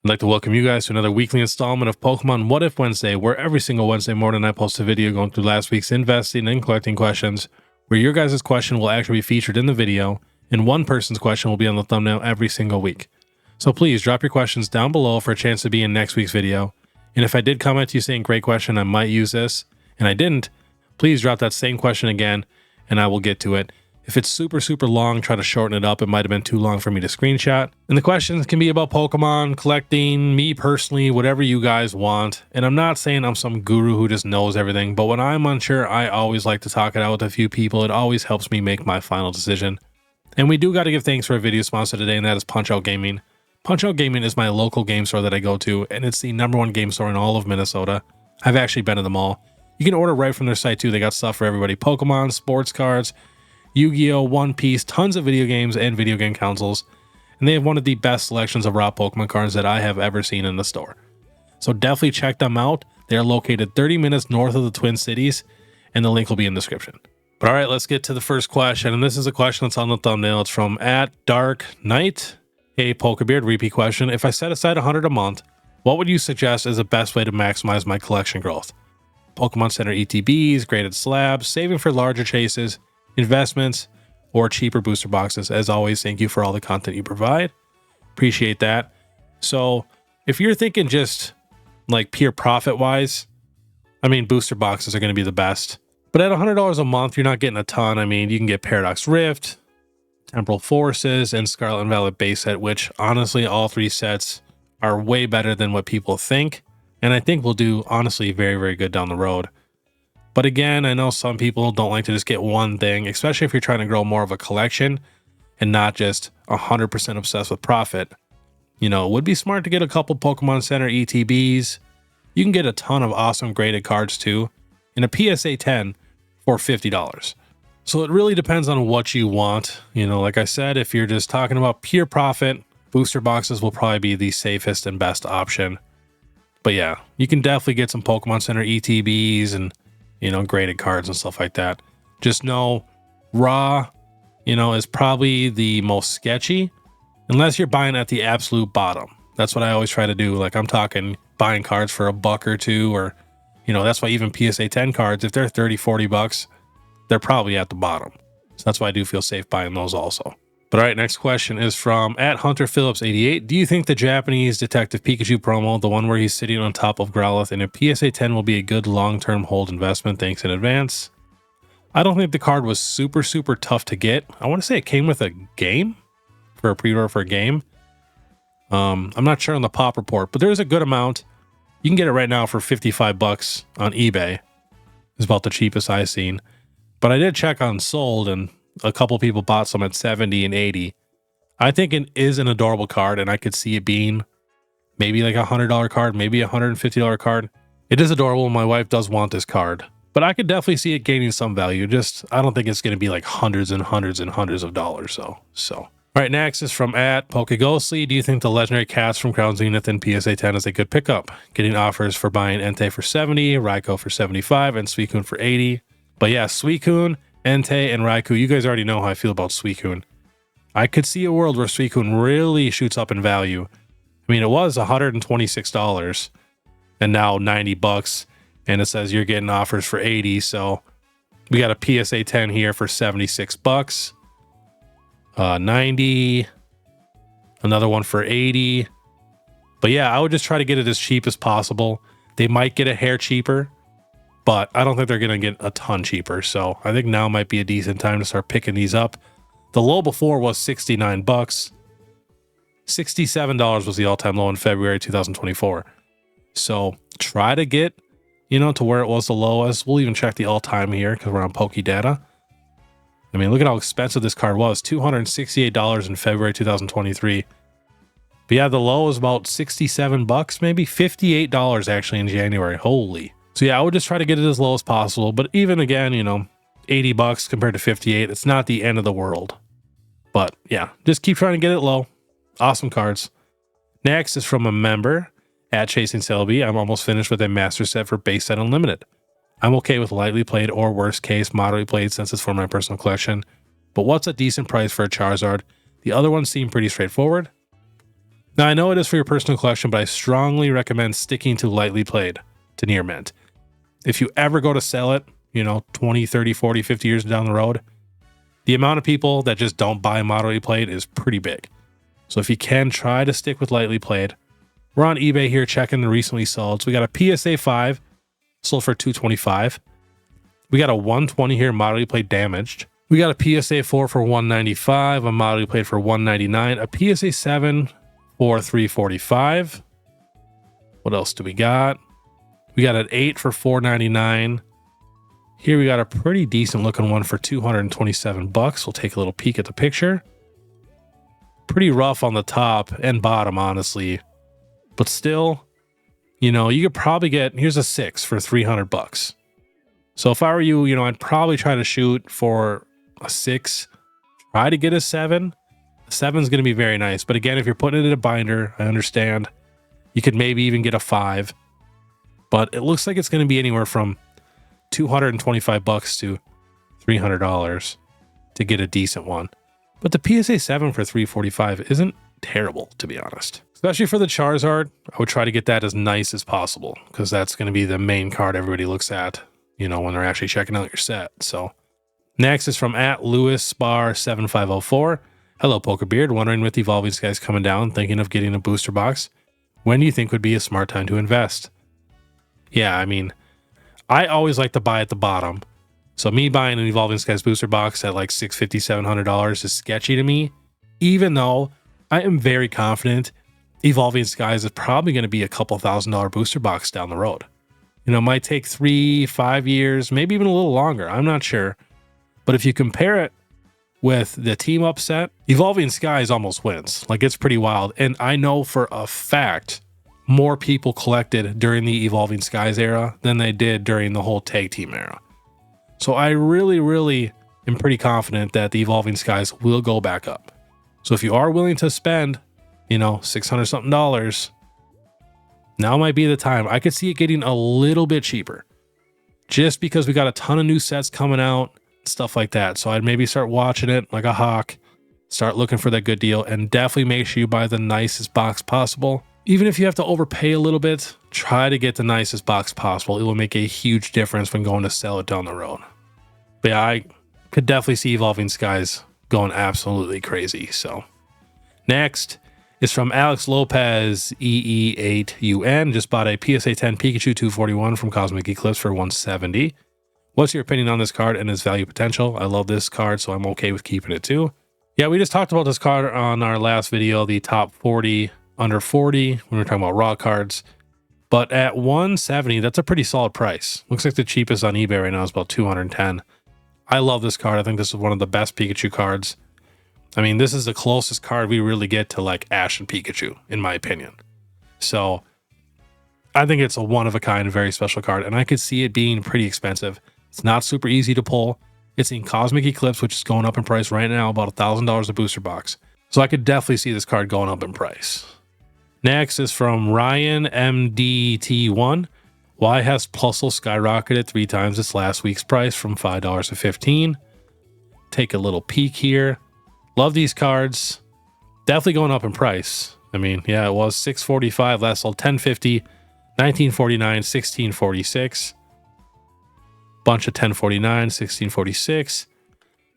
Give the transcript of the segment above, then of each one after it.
I'd like to welcome you guys to another weekly installment of Pokemon What If Wednesday, where every single Wednesday morning I post a video going through last week's investing and collecting questions, where your guys' question will actually be featured in the video, and one person's question will be on the thumbnail every single week. So please drop your questions down below for a chance to be in next week's video. And if I did comment to you saying great question, I might use this, and I didn't, please drop that same question again, and I will get to it. If it's super long, try to shorten it up. It might have been too long for me to screenshot. And the questions can be about Pokemon, collecting, me personally, whatever you guys want. And I'm not saying I'm some guru who just knows everything, but when I'm unsure, I always like to talk it out with a few people. It always helps me make my final decision. And we do got to give thanks for a video sponsor today, and that is Punch-Out Gaming. Punch-Out Gaming is my local game store that I go to, and it's the #1 game store in all of Minnesota. I've actually been to them all. You can order right from their site too. They got stuff for everybody. Pokemon, sports cards, Yu-Gi-Oh!, One Piece, tons of video games and video game consoles, and they have one of the best selections of raw Pokemon cards that I have ever seen in the store. So definitely check them out. They are located 30 minutes north of the Twin Cities, and the link will be in the description. But all right, let's get to the first question, and this is a question that's on the thumbnail. It's from @DarkKnight. Hey, Pokebeard, repeat question. If I set aside $100 a month, what would you suggest is the best way to maximize my collection growth? Pokemon Center ETBs, graded slabs, saving for larger chases, investments, or cheaper booster boxes. As always, thank you for all the content you provide. Appreciate that. So if you're thinking just like pure profit wise, I mean, booster boxes are going to be the best. But at $100 a month, you're not getting a ton. I mean, you can get Paradox Rift, Temporal Forces, and Scarlet and Violet base set, which honestly, all three sets are way better than what people think. And I think will do honestly very good down the road. But again, I know some people don't like to just get one thing, especially if you're trying to grow more of a collection and not just 100% obsessed with profit. You know, it would be smart to get a couple Pokemon Center ETBs. You can get a ton of awesome graded cards too, in a PSA 10 for $50. So it really depends on what you want. You know, like I said, if you're just talking about pure profit, booster boxes will probably be the safest and best option. But yeah, you can definitely get some Pokemon Center ETBs and, you know, graded cards and stuff like that. Just know raw, you know, is probably the most sketchy unless you're buying at the absolute bottom. That's what I always try to do. Like I'm talking buying cards for $1 or $2, or, you know, that's why even PSA 10 cards, if they're 30, 40 bucks, they're probably at the bottom. So that's why I do feel safe buying those also. But all right, next question is from @HunterPhillips88. Do you think the Japanese Detective Pikachu promo, the one where he's sitting on top of Growlithe in a PSA 10, will be a good long-term hold investment? Thanks in advance. I don't think the card was super tough to get. I want to say it came with a game for a pre-order for a game. I'm not sure on the pop report, but there's a good amount. You can get it right now for 55 bucks on eBay. It's about the cheapest I've seen. But I did check on Sold, and a couple people bought some at 70 and 80. I think it is an adorable card, and I could see it being maybe like a $100 card, maybe a $150 card. It is adorable. My wife does want this card, but I could definitely see it gaining some value. Just, I don't think it's going to be like hundreds and hundreds of dollars. So. All right, next is from @PokeGhostly. Do you think the legendary cats from Crown Zenith and PSA 10 is a good pickup? Getting offers for buying Entei for 70, Raikou for 75, and Suicune for 80. But yeah, Suicune, Entei, and Raikou, you guys already know how I feel about Suicune. I could see a world where Suicune really shoots up in value. I mean, it was $126 and now 90 bucks, and it says you're getting offers for 80. So we got a PSA 10 here for 76 bucks, 90, another one for 80. But yeah, I would just try to get it as cheap as possible. They might get a hair cheaper, but I don't think they're going to get a ton cheaper. So I think now might be a decent time to start picking these up. The low before was 69 bucks. $67 was the all-time low in February 2024. So try to get, you know, to where it was the lowest. We'll even check the all-time here because we're on Pokedata. I mean, look at how expensive this card was. $268 in February 2023. But yeah, the low was about 67 bucks, maybe $58 actually in January. Holy. So yeah, I would just try to get it as low as possible. But even again, you know, 80 bucks compared to 58, it's not the end of the world. But yeah, just keep trying to get it low. Awesome cards. Next is from a member @ChasingSelby. I'm almost finished with a master set for base set unlimited. I'm okay with lightly played or worst case moderately played since it's for my personal collection. But what's a decent price for a Charizard? The other ones seem pretty straightforward. Now, I know it is for your personal collection, but I strongly recommend sticking to lightly played to near mint. If you ever go to sell it, 20, 30, 40, 50 years down the road, the amount of people that just don't buy moderately played is pretty big. So if you can, try to stick with lightly played. We're on eBay here checking the recently sold. So we got a PSA 5 sold for $225. We got a 120 here, moderately played damaged. We got a PSA 4 for $195, a moderately played for $199, a PSA 7 for $345. What else do we got? We got an 8 for $499. Here we got a pretty decent looking one for $227. We'll take a little peek at the picture. Pretty rough on the top and bottom, honestly. But still, you could probably get, here's a 6 for $300. So if I were you, I'd probably try to shoot for a 6. Try to get a 7. A 7 is going to be very nice. But again, if you're putting it in a binder, I understand. You could maybe even get a 5. But it looks like it's going to be anywhere from $225 to $300 to get a decent one. But the PSA 7 for $345 isn't terrible, to be honest. Especially for the Charizard, I would try to get that as nice as possible, because that's going to be the main card everybody looks at, when they're actually checking out your set. So next is from @LewisSpar7504. Hello, Pokebeard. Wondering with Evolving Skies coming down, thinking of getting a booster box. When do you think would be a smart time to invest? Yeah, I always like to buy at the bottom. So me buying an Evolving Skies booster box at like $650, $700 is sketchy to me, even though I am very confident Evolving Skies is probably going to be a couple $1,000 booster box down the road. It might take 3-5 years, maybe even a little longer. I'm not sure. But if you compare it with the team up set, Evolving Skies almost wins. Like, it's pretty wild. And I know for a fact more people collected during the Evolving Skies era than they did during the whole tag team era. So I really, really am pretty confident that the Evolving Skies will go back up. So if you are willing to spend, $600 something, now might be the time. I could see it getting a little bit cheaper just because we got a ton of new sets coming out, stuff like that. So I'd maybe start watching it like a hawk, start looking for that good deal, and definitely make sure you buy the nicest box possible. Even if you have to overpay a little bit, try to get the nicest box possible. It will make a huge difference when going to sell it down the road. But yeah, I could definitely see Evolving Skies going absolutely crazy. So next is from Alex Lopez EE8UN. Just bought a PSA 10 Pikachu 241 from Cosmic Eclipse for $170. What's your opinion on this card and its value potential? I love this card, so I'm okay with keeping it too. Yeah, we just talked about this card on our last video, the top 40 under 40, when we were talking about raw cards. But at $170, that's a pretty solid price. Looks like the cheapest on eBay right now is about $210. I love this card. I think this is one of the best Pikachu cards. This is the closest card we really get to like Ash and Pikachu, in my opinion. So I think it's a one-of-a-kind, very special card, and I could see it being pretty expensive. It's not super easy to pull. It's in Cosmic Eclipse, which is going up in price right now, about $1,000 a booster box. So I could definitely see this card going up in price. Next is from Ryan MDT1. Why has Plusle skyrocketed 3 times its last week's price from $5 to $15? Take a little peek here. Love these cards. Definitely going up in price. Yeah, it was $645, last sold $1050, $1949, $1646. Bunch of $1049, $1646.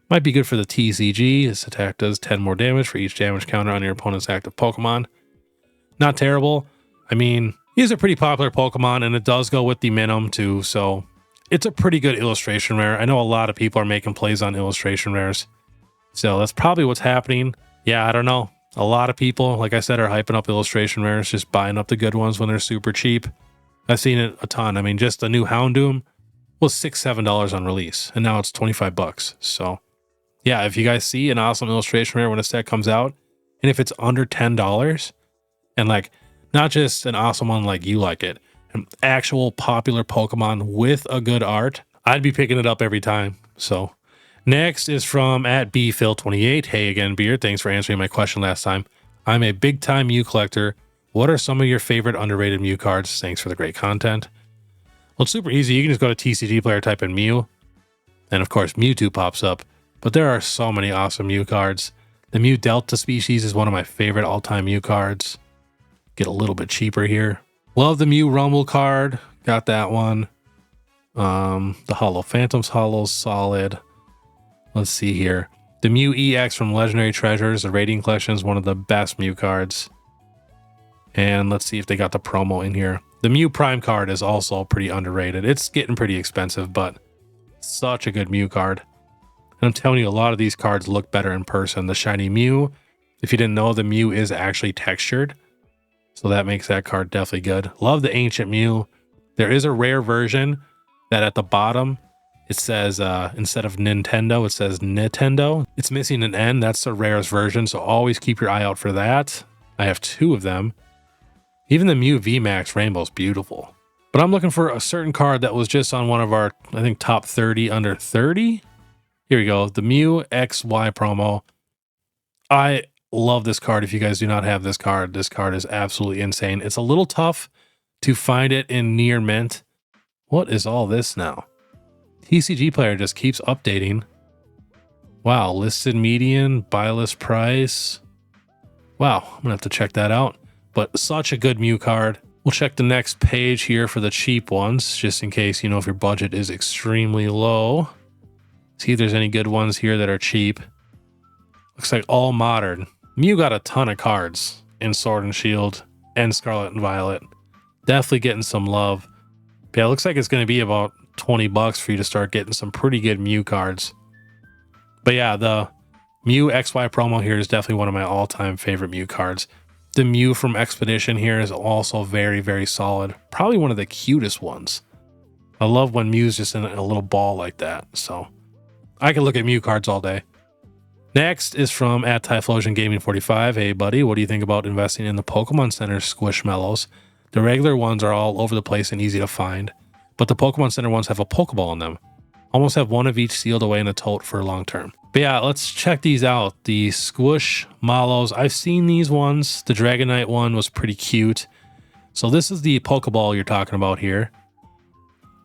Might be good for the TCG. This attack does 10 more damage for each damage counter on your opponent's active Pokemon. Not terrible. He's a pretty popular Pokemon, and it does go with the minimum too, so it's a pretty good illustration rare. I know a lot of people are making plays on illustration rares, so that's probably what's happening. Yeah, I don't know. A lot of people, like I said, are hyping up illustration rares, just buying up the good ones when they're super cheap. I've seen it a ton. Just the new Houndoom was $6-7 on release, and now it's $25. So yeah, if you guys see an awesome illustration rare when a set comes out, and if it's under $10, and like not just an awesome one like you like it, an actual popular Pokemon with a good art, I'd be picking it up every time. So next is from @BPhil28. Hey again, Beard. Thanks for answering my question last time. I'm a big time Mew collector. What are some of your favorite underrated Mew cards? Thanks for the great content. Well, it's super easy. You can just go to TCG Player, type in Mew, and of course Mewtwo pops up. But there are so many awesome Mew cards. The Mew Delta species is one of my favorite all-time Mew cards. get a little bit cheaper here. Love the Mew Rumble card. Got that one. The Hollow Phantoms Hollow's solid. Let's see here. The Mew EX from Legendary Treasures, the Radiant Collection, is one of the best Mew cards. And let's see if they got the promo in here. The Mew Prime card is also pretty underrated. It's getting pretty expensive, but such a good Mew card. And I'm telling you, a lot of these cards look better in person. The Shiny Mew, if you didn't know, the Mew is actually textured. So that makes that card definitely good. Love the Ancient Mew. There is a rare version that at the bottom, it says, instead of Nintendo, it says Nintendo. It's missing an N. That's the rarest version, so always keep your eye out for that. I have 2 of them. Even the Mew VMAX Rainbow is beautiful. But I'm looking for a certain card that was just on one of our, I think, top 30 under 30. Here we go. The Mew XY promo. I love this card. If you guys do not have this card is absolutely insane. It's a little tough to find it in near mint. What is all this now? TCG Player just keeps updating. Wow, listed median, buy list price. Wow, I'm gonna have to check that out. But such a good Mew card. We'll check the next page here for the cheap ones, just in case, you know, if your budget is extremely low. See if there's any good ones here that are cheap. Looks like all modern. Mew got a ton of cards in Sword and Shield and Scarlet and Violet. Definitely getting some love. But yeah, it looks like it's going to be about $20 for you to start getting some pretty good Mew cards. But yeah, the Mew XY promo here is definitely one of my all-time favorite Mew cards. The Mew from Expedition here is also very, very solid. Probably one of the cutest ones. I love when Mew's just in a little ball like that. So I can look at Mew cards all day. Next is from @Typhlosion Gaming 45. Hey buddy, what do you think about investing in the Pokemon Center Squishmallows? The regular ones are all over the place and easy to find, but the Pokemon Center ones have a Pokeball in them. Almost have one of each sealed away in a tote for long term. But yeah, let's check these out. The Squishmallows, I've seen these ones. The Dragonite one was pretty cute. So this is the Pokeball you're talking about here.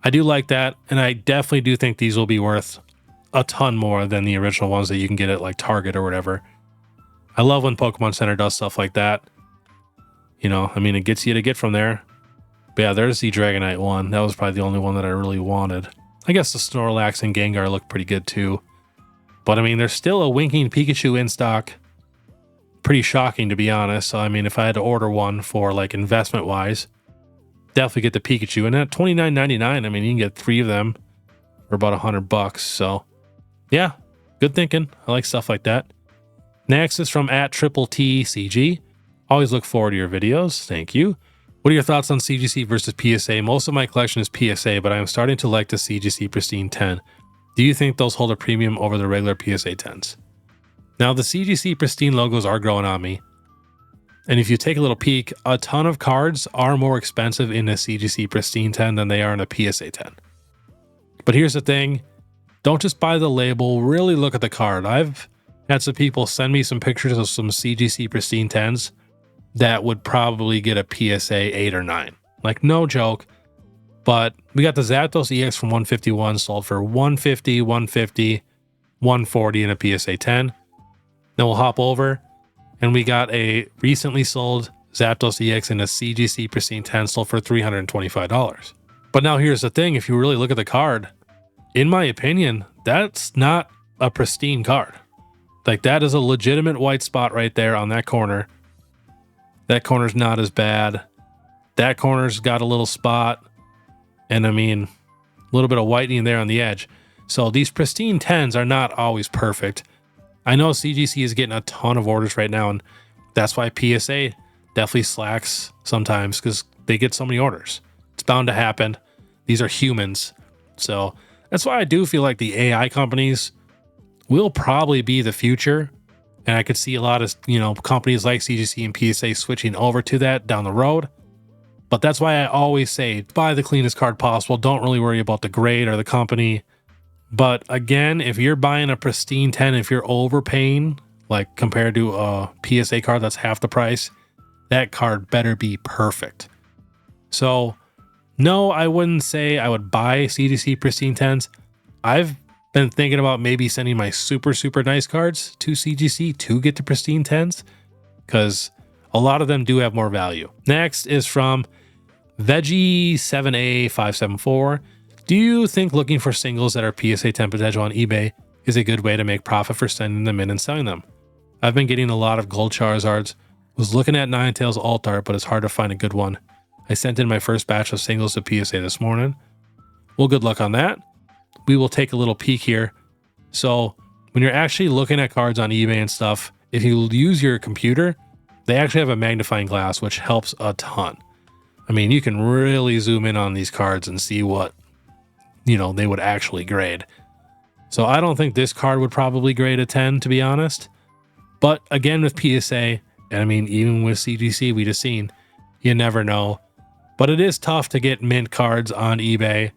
I do like that, and I definitely do think these will be worth a ton more than the original ones that you can get at like Target or whatever. I love when Pokemon Center does stuff like that. You know, I mean, it gets you to get from there. But yeah, there's the Dragonite one. That was probably the only one that I really wanted. I guess the Snorlax and Gengar look pretty good too. But I mean, there's still a Winking Pikachu in stock. Pretty shocking, to be honest. So I mean, if I had to order one for like investment wise, definitely get the Pikachu. And at $29.99, I mean, you can get 3 of them for about $100. So yeah, good thinking. I like stuff like that. Next is from @TTTCG. Always look forward to your videos. Thank you. What are your thoughts on CGC versus PSA? Most of my collection is PSA, but I am starting to like the CGC Pristine 10. Do you think those hold a premium over the regular PSA 10s? Now, the CGC Pristine logos are growing on me. And if you take a little peek, a ton of cards are more expensive in a CGC Pristine 10 than they are in a PSA 10. But here's the thing. Don't just buy the label, really look at the card. I've had some people send me some pictures of some CGC Pristine 10s that would probably get a PSA 8 or 9. Like, no joke. But we got the Zapdos EX from 151 sold for $150, $150, $140 in a PSA 10. Then we'll hop over, and we got a recently sold Zapdos EX in a CGC Pristine 10 sold for $325. But now here's the thing. If you really look at the card, in my opinion, that's not a pristine card. Like, that is a legitimate white spot right there on that corner. That corner's not as bad. That corner's got a little spot. And I mean, a little bit of whitening there on the edge. So these pristine 10s are not always perfect. I know CGC is getting a ton of orders right now, and that's why PSA definitely slacks sometimes, because they get so many orders. It's bound to happen. These are humans. So that's why I do feel like the AI companies will probably be the future. And I could see a lot of, you know, companies like CGC and PSA switching over to that down the road. But that's why I always say, buy the cleanest card possible. Don't really worry about the grade or the company. But again, if you're buying a pristine 10, if you're overpaying, like compared to a PSA card that's half the price, that card better be perfect. So no, I wouldn't say I would buy CGC pristine 10s. I've been thinking about maybe sending my super nice cards to CGC to get the pristine 10s, because a lot of them do have more value. Next is from Veggie7A574. Do you think looking for singles that are PSA 10 potential on eBay is a good way to make profit for sending them in and selling them? I've been getting a lot of gold Charizards. Was looking at Ninetales alt art, but it's hard to find a good one. I sent in my first batch of singles to PSA this morning. Well, good luck on that. We will take a little peek here. So when you're actually looking at cards on eBay and stuff, if you use your computer, they actually have a magnifying glass, which helps a ton. I mean, you can really zoom in on these cards and see what, they would actually grade. So I don't think this card would probably grade a 10, to be honest. But again, with PSA, and I mean, even with CGC, we just seen, you never know. But it is tough to get mint cards on eBay.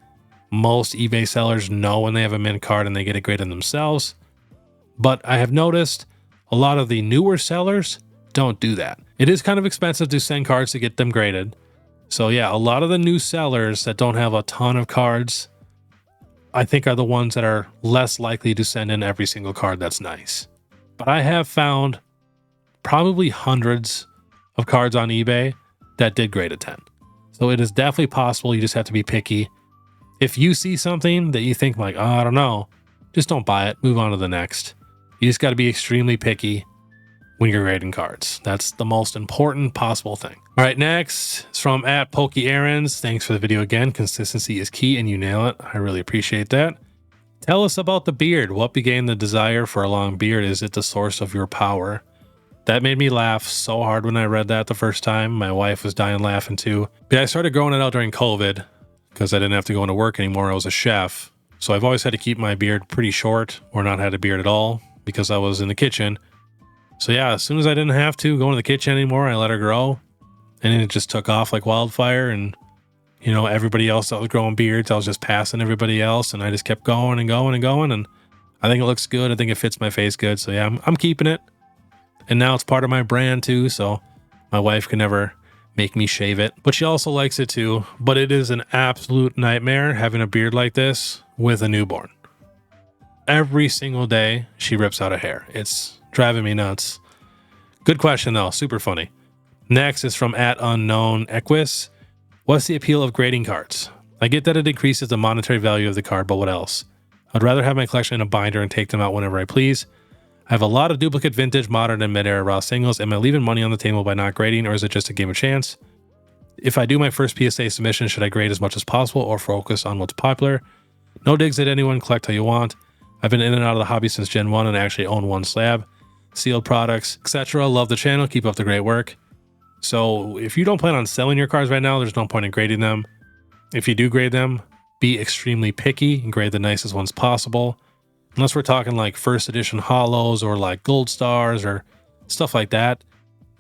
Most eBay sellers know when they have a mint card and they get it graded themselves. But I have noticed a lot of the newer sellers don't do that. It is kind of expensive to send cards to get them graded. So yeah, a lot of the new sellers that don't have a ton of cards, I think are the ones that are less likely to send in every single card that's nice. But I have found probably hundreds of cards on eBay that did grade a 10. So it is definitely possible. You just have to be picky. If you see something that you think like, oh, I don't know, just don't buy it. Move on to the next. You just got to be extremely picky when you're grading cards. That's the most important possible thing. All right, next is from @PokeErrands. Thanks for the video again. Consistency is key and you nail it. I really appreciate that. Tell us about the beard. What began the desire for a long beard? Is it the source of your power? That made me laugh so hard when I read that the first time. My wife was dying laughing too. But I started growing it out during COVID because I didn't have to go into work anymore. I was a chef. So I've always had to keep my beard pretty short or not had a beard at all because I was in the kitchen. So yeah, as soon as I didn't have to go into the kitchen anymore, I let her grow. And then it just took off like wildfire. And, everybody else that was growing beards, I was just passing everybody else. And I just kept going and going and going. And I think it looks good. I think it fits my face good. So yeah, I'm keeping it. And now it's part of my brand too. So my wife can never make me shave it. But she also likes it too. But it is an absolute nightmare having a beard like this with a newborn. Every single day she rips out a hair. It's driving me nuts. Good question though. Super funny. Next is from @unknownEquus. What's the appeal of grading cards? I get that it increases the monetary value of the card, but what else? I'd rather have my collection in a binder and take them out whenever I please. I have a lot of duplicate vintage, modern, and mid-era raw singles. Am I leaving money on the table by not grading, or is it just a game of chance? If I do my first PSA submission, should I grade as much as possible or focus on what's popular? No digs at anyone, collect how you want. I've been in and out of the hobby since Gen 1 and actually own one slab, sealed products, etc. Love the channel, keep up the great work. So if you don't plan on selling your cards right now, there's no point in grading them. If you do grade them, be extremely picky and grade the nicest ones possible. Unless we're talking like first edition holos or like gold stars or stuff like that,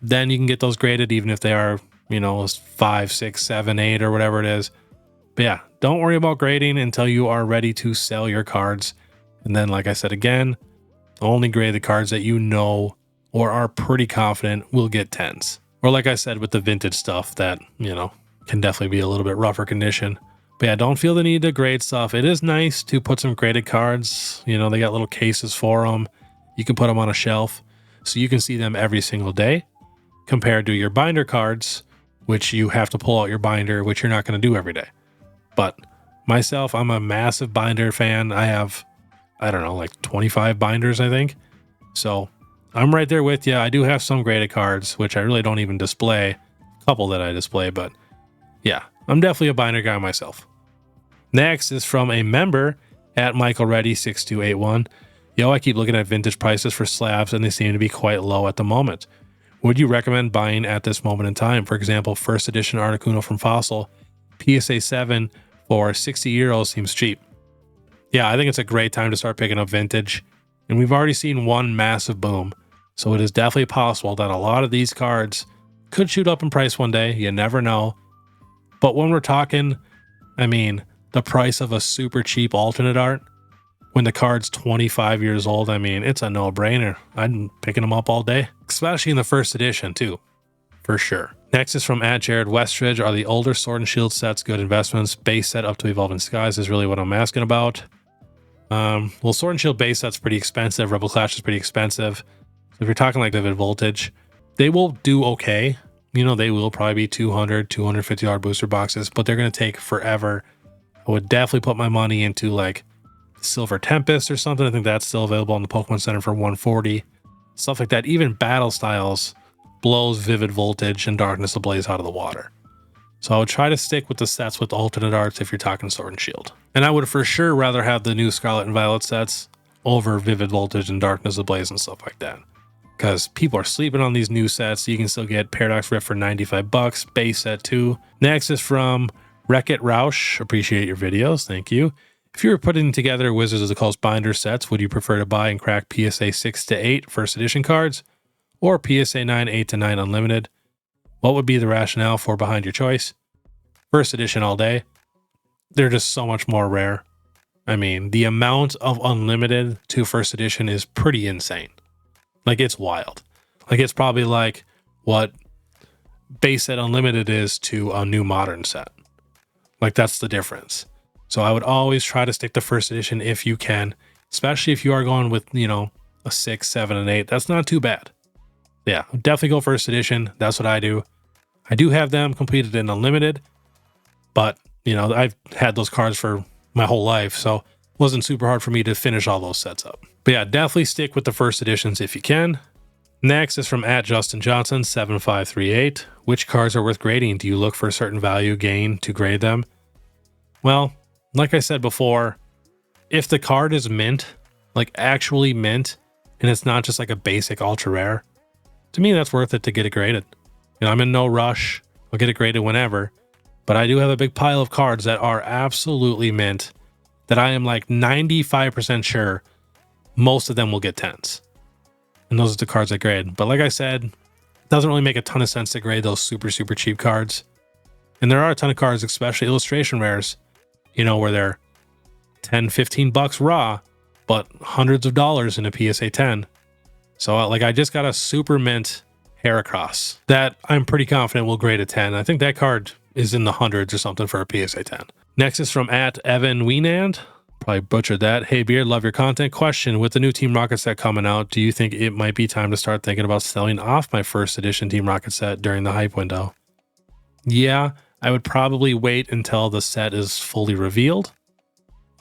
then you can get those graded even if they are, 5, 6, 7, 8 or whatever it is. But yeah, don't worry about grading until you are ready to sell your cards. And then, like I said again, only grade the cards that you know or are pretty confident will get 10s. Or like I said with the vintage stuff that, can definitely be a little bit rougher condition. But yeah, don't feel the need to grade stuff. It is nice to put some graded cards. They got little cases for them. You can put them on a shelf so you can see them every single day compared to your binder cards, which you have to pull out your binder, which you're not going to do every day. But myself, I'm a massive binder fan. I have, like 25 binders, I think. So I'm right there with you. I do have some graded cards, which I really don't even display. A couple that I display, but yeah, I'm definitely a binder guy myself. Next is from a member @MichaelReady6281. Yo, I keep looking at vintage prices for slabs and they seem to be quite low at the moment. Would you recommend buying at this moment in time? For example, first edition Articuno from Fossil, PSA 7 for €60 seems cheap. Yeah, I think it's a great time to start picking up vintage. And we've already seen one massive boom. So it is definitely possible that a lot of these cards could shoot up in price one day. You never know. But when we're talking, the price of a super cheap alternate art, when the card's 25 years old, it's a no-brainer. I'm picking them up all day, especially in the first edition too, for sure. Next is from @Jared Westridge. Are the older Sword and Shield sets good investments? Base set up to Evolving Skies is really what I'm asking about. Well, Sword and Shield base set's pretty expensive. Rebel Clash is pretty expensive. So if you're talking like Vivid Voltage, They will do okay. You know, they will probably be $200, $250 booster boxes, but they're going to take forever. I would definitely put my money into like Silver Tempest or something. I think that's still available on the Pokemon Center for $140. Stuff like that. Even Battle Styles blows Vivid Voltage and Darkness Ablaze out of the water. So I would try to stick with the sets with alternate arts if you're talking Sword and Shield. And I would for sure rather have the new Scarlet and Violet sets over Vivid Voltage and Darkness Ablaze and stuff like that. Because people are sleeping on these new sets. You can still get Paradox Rift for $95, base set too. Next is from Reckit Rous. Appreciate your videos. Thank you. If you were putting together Wizards of the Coast binder sets, would you prefer to buy and crack PSA 6 to 8 first edition cards or PSA 9, 8 to 9 unlimited? What would be the rationale for behind your choice? First edition all day. They're just so much more rare. I mean, the amount of unlimited to first edition is pretty insane. Like, it's wild. Like, it's probably like what base set unlimited is to a new modern set. Like, that's the difference. So I would always try to stick to first edition if you can, especially if you are going with, you know, a 6, 7, and 8. That's not too bad. Yeah, definitely go first edition. That's what I do. I do have them completed in unlimited, but, you know, I've had those cards for my whole life, so it wasn't super hard for me to finish all those sets up. But yeah, definitely stick with the first editions if you can. Next is from @JustinJohnson7538. Which cards are worth grading? Do you look for a certain value gain to grade them? Well, like I said before, if the card is mint, like actually mint, and it's not just like a basic ultra rare, to me that's worth it to get it graded. You know, I'm in no rush. I'll get it graded whenever. But I do have a big pile of cards that are absolutely mint that I am like 95% sure most of them will get 10s. And those are the cards I grade. But like I said, it doesn't really make a ton of sense to grade those super, super cheap cards. And there are a ton of cards, especially illustration rares, you know, where they're $10, $15 raw, but hundreds of dollars in a PSA 10. So like I just got a super mint Heracross that I'm pretty confident will grade a 10. I think that card is in the hundreds or something for a PSA 10. Next is from @EvanWeenand. Probably butchered that. Hey Beard, love your content. Question, with the new Team Rocket set coming out, do you think it might be time to start thinking about selling off my first edition Team Rocket set during the hype window? Yeah, I would probably wait until the set is fully revealed.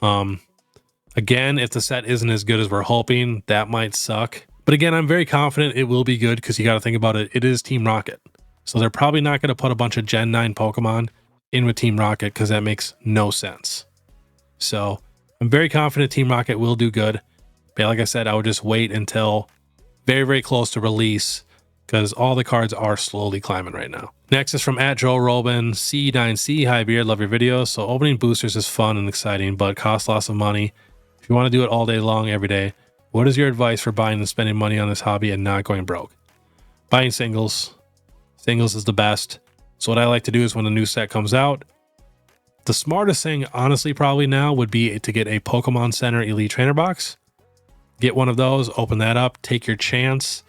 Again, if the set isn't as good as we're hoping, that might suck. But again, I'm very confident it will be good because you got to think about it. It is Team Rocket. So they're probably not going to put a bunch of Gen 9 Pokemon in with Team Rocket because that makes no sense. So I'm very confident Team Rocket will do good. But like I said, I would just wait until very, very close to release because all the cards are slowly climbing right now. Next is from @JoeRobin C9C. Hi Beard, love your videos. So opening boosters is fun and exciting, but costs lots of money. If you want to do it all day long, every day, what is your advice for buying and spending money on this hobby and not going broke? Buying singles. Singles is the best. So what I like to do is when a new set comes out, the smartest thing, honestly, probably now would be to get a Pokemon Center Elite Trainer box. Get one of those, open that up, take your chance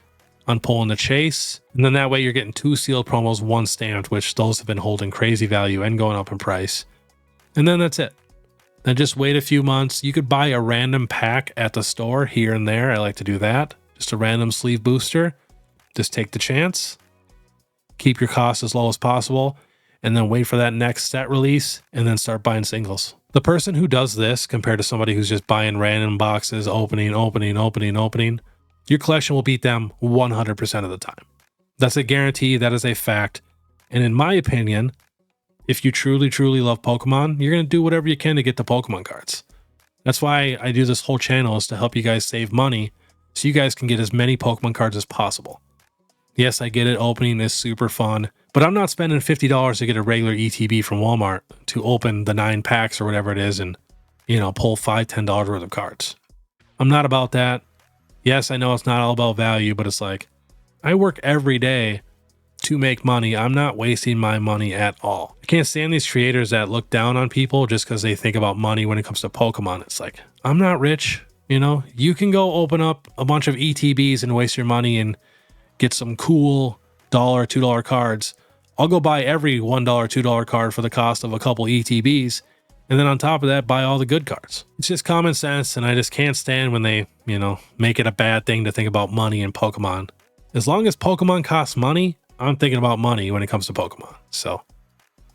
on pulling the chase. And then that way you're getting 2 sealed promos, 1 stamped, which those have been holding crazy value and going up in price. And then that's it. Then just wait a few months. You could buy a random pack at the store here and there. I like to do that. Just a random sleeve booster. Just take the chance. Keep your costs as low as possible. And then wait for that next set release. And then start buying singles. The person who does this compared to somebody who's just buying random boxes, opening, your collection will beat them 100% of the time. That's a guarantee. That is a fact. And in my opinion, if you truly, truly love Pokemon, you're going to do whatever you can to get the Pokemon cards. That's why I do this whole channel, is to help you guys save money so you guys can get as many Pokemon cards as possible. Yes, I get it. Opening is super fun, but I'm not spending $50 to get a regular ETB from Walmart to open the 9 packs or whatever it is and, you know, pull $5, $10 worth of cards. I'm not about that. Yes, I know it's not all about value, but it's like, I work every day to make money. I'm not wasting my money at all. I can't stand these creators that look down on people just because they think about money when it comes to Pokemon. It's like, I'm not rich, you know? You can go open up a bunch of ETBs and waste your money and get some cool $1, $2 cards. I'll go buy every $1, $2 card for the cost of a couple ETBs. And then on top of that, buy all the good cards. It's just common sense, and I just can't stand when they, you know, make it a bad thing to think about money in Pokemon. as long as Pokemon costs money, I'm thinking about money when it comes to Pokemon. So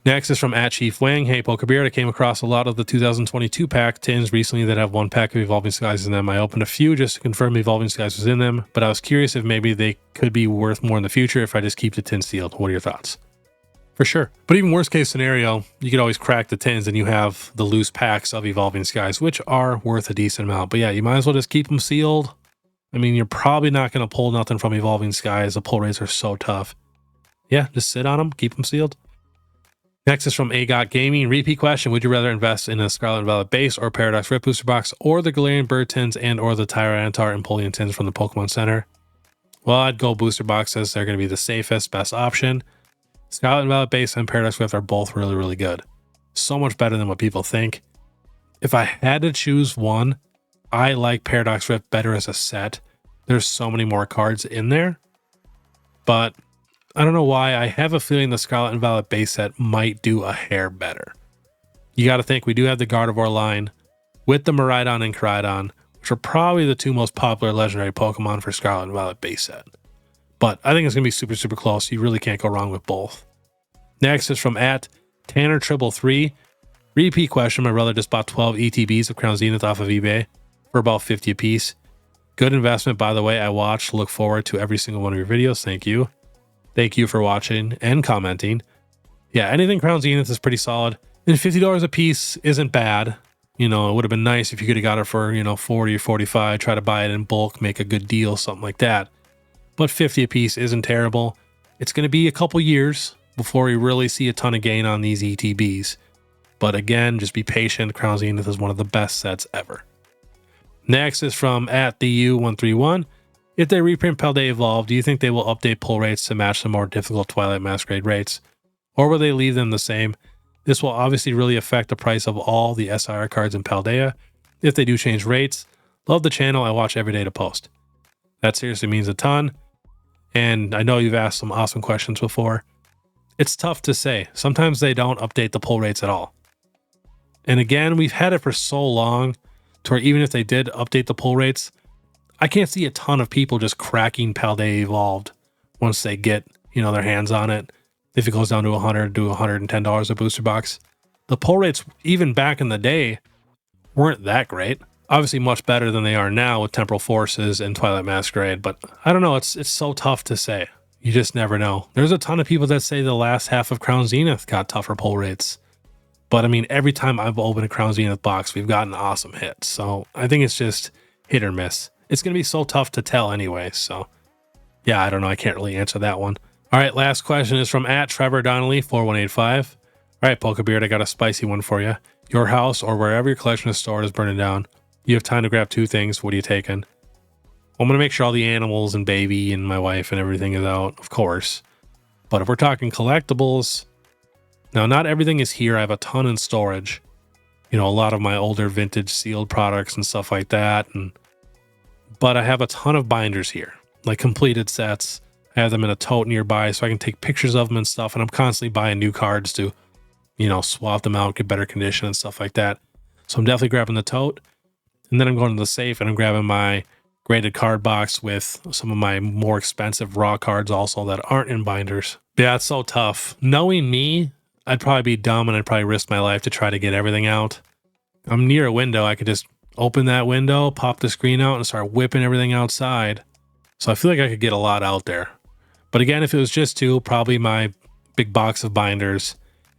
next is from @Chief Wang. Hey, Pokebeard, I came across a lot of the 2022 pack tins recently that have one pack of Evolving Skies in them. I opened a few just to confirm Evolving Skies was in them, but I was curious if maybe they could be worth more in the future if I just keep the tin sealed. What are your thoughts? For sure. But even worst case scenario, you could always crack the tins and you have the loose packs of Evolving Skies, which are worth a decent amount. But yeah, you might as well just keep them sealed. I mean, you're probably not going to pull nothing from Evolving Skies. The pull rates are so tough. Yeah, just sit on them, keep them sealed. Next is from AGOT Gaming. Repeat question. Would you rather invest in a Scarlet and Violet base or Paradox Rift booster box, or the Galarian Bird tins and or the Tyranitar and Empoleon tins from the Pokemon Center? Well, I'd go booster boxes. They're going to be the safest, best option. Scarlet and Violet base and Paradox Rift are both really, really good. So much better than what people think. If I had to choose one, I like Paradox Rift better as a set. There's so many more cards in there. But I don't know why. I have a feeling the Scarlet and Violet base set might do a hair better. You got to think we do have the Gardevoir line with the Miraidon and Koraidon, which are probably the two most popular legendary Pokemon for Scarlet and Violet base set. But I think it's going to be super, super close. You really can't go wrong with both. Next is from @Tanner333. Repeat question. My brother just bought 12 ETBs of Crown Zenith off of eBay for about 50 a piece. Good investment, by the way. I watched. Look forward to every single one of your videos. Thank you. Thank you for watching and commenting. Yeah, anything Crown Zenith is pretty solid. And $50 a piece isn't bad. You know, it would have been nice if you could have got it for, 40 or 45, try to buy it in bulk, make a good deal, something like that. But 50 a piece isn't terrible. It's going to be a couple years before we really see a ton of gain on these ETBs. But again, just be patient. Crown Zenith is one of the best sets ever. Next is from @TheU131. If they reprint Paldea Evolved, do you think they will update pull rates to match the more difficult Twilight Masquerade rates? Or will they leave them the same? This will obviously really affect the price of all the SIR cards in Paldea if they do change rates. Love the channel. I watch every day to post. That seriously means a ton. And I know you've asked some awesome questions before. It's tough to say. Sometimes they don't update the pull rates at all. And again, we've had it for so long to where even if they did update the pull rates, I can't see a ton of people just cracking Paldea Evolved once they get, their hands on it. If it goes down to $100 to $110 a booster box. The pull rates, even back in the day, weren't that great. Obviously much better than they are now with Temporal Forces and Twilight Masquerade, but I don't know, it's so tough to say. You just never know. There's a ton of people that say the last half of Crown Zenith got tougher pull rates. But I mean, every time I've opened a Crown Zenith box, we've gotten awesome hits. So I think it's just hit or miss. It's going to be so tough to tell anyway. So yeah, I don't know. I can't really answer that one. All right, last question is from @TrevorDonnelly4185. All right, Pokebeard, I got a spicy one for you. Your house or wherever your collection is stored is burning down. You have time to grab two things. What are you taking? I'm going to make sure all the animals and baby and my wife and everything is out, of course. But if we're talking collectibles, now not everything is here. I have a ton in storage. A lot of my older vintage sealed products and stuff like that. But I have a ton of binders here, like completed sets. I have them in a tote nearby so I can take pictures of them and stuff. And I'm constantly buying new cards to, swap them out, get better condition and stuff like that. So I'm definitely grabbing the tote. And then I'm going to the safe and I'm grabbing my graded card box with some of my more expensive raw cards also that aren't in binders. Yeah, it's so tough. Knowing me, I'd probably be dumb and I'd probably risk my life to try to get everything out. I'm near a window. I could just open that window, pop the screen out and start whipping everything outside. So I feel like I could get a lot out there. But again, if it was just two, probably my big box of binders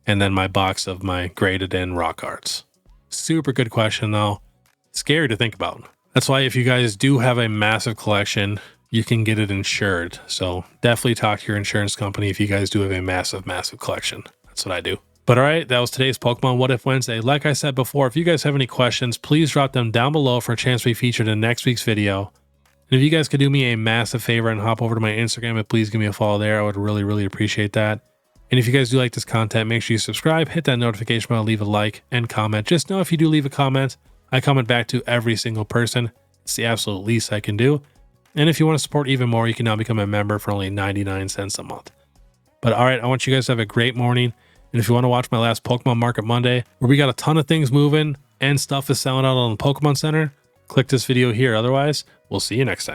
and then my box of my graded in raw cards. Super good question though. Scary to think about. That's why if you guys do have a massive collection, you can get it insured. So definitely talk to your insurance company if you guys do have a massive, massive collection. That's what I do. But all right, that was today's Pokemon What If Wednesday. Like I said before, if you guys have any questions, please drop them down below for a chance to be featured in next week's video. And if you guys could do me a massive favor and hop over to my Instagram and please give me a follow there, I would really, really appreciate that. And if you guys do like this content, make sure you subscribe, hit that notification bell, leave a like and comment. Just know if you do leave a comment, I comment back to every single person. It's the absolute least I can do. And if you want to support even more, you can now become a member for only 99 cents a month. But all right, I want you guys to have a great morning. And if you want to watch my last Pokemon Market Monday, where we got a ton of things moving and stuff is selling out on the Pokemon Center, click this video here. Otherwise, we'll see you next time.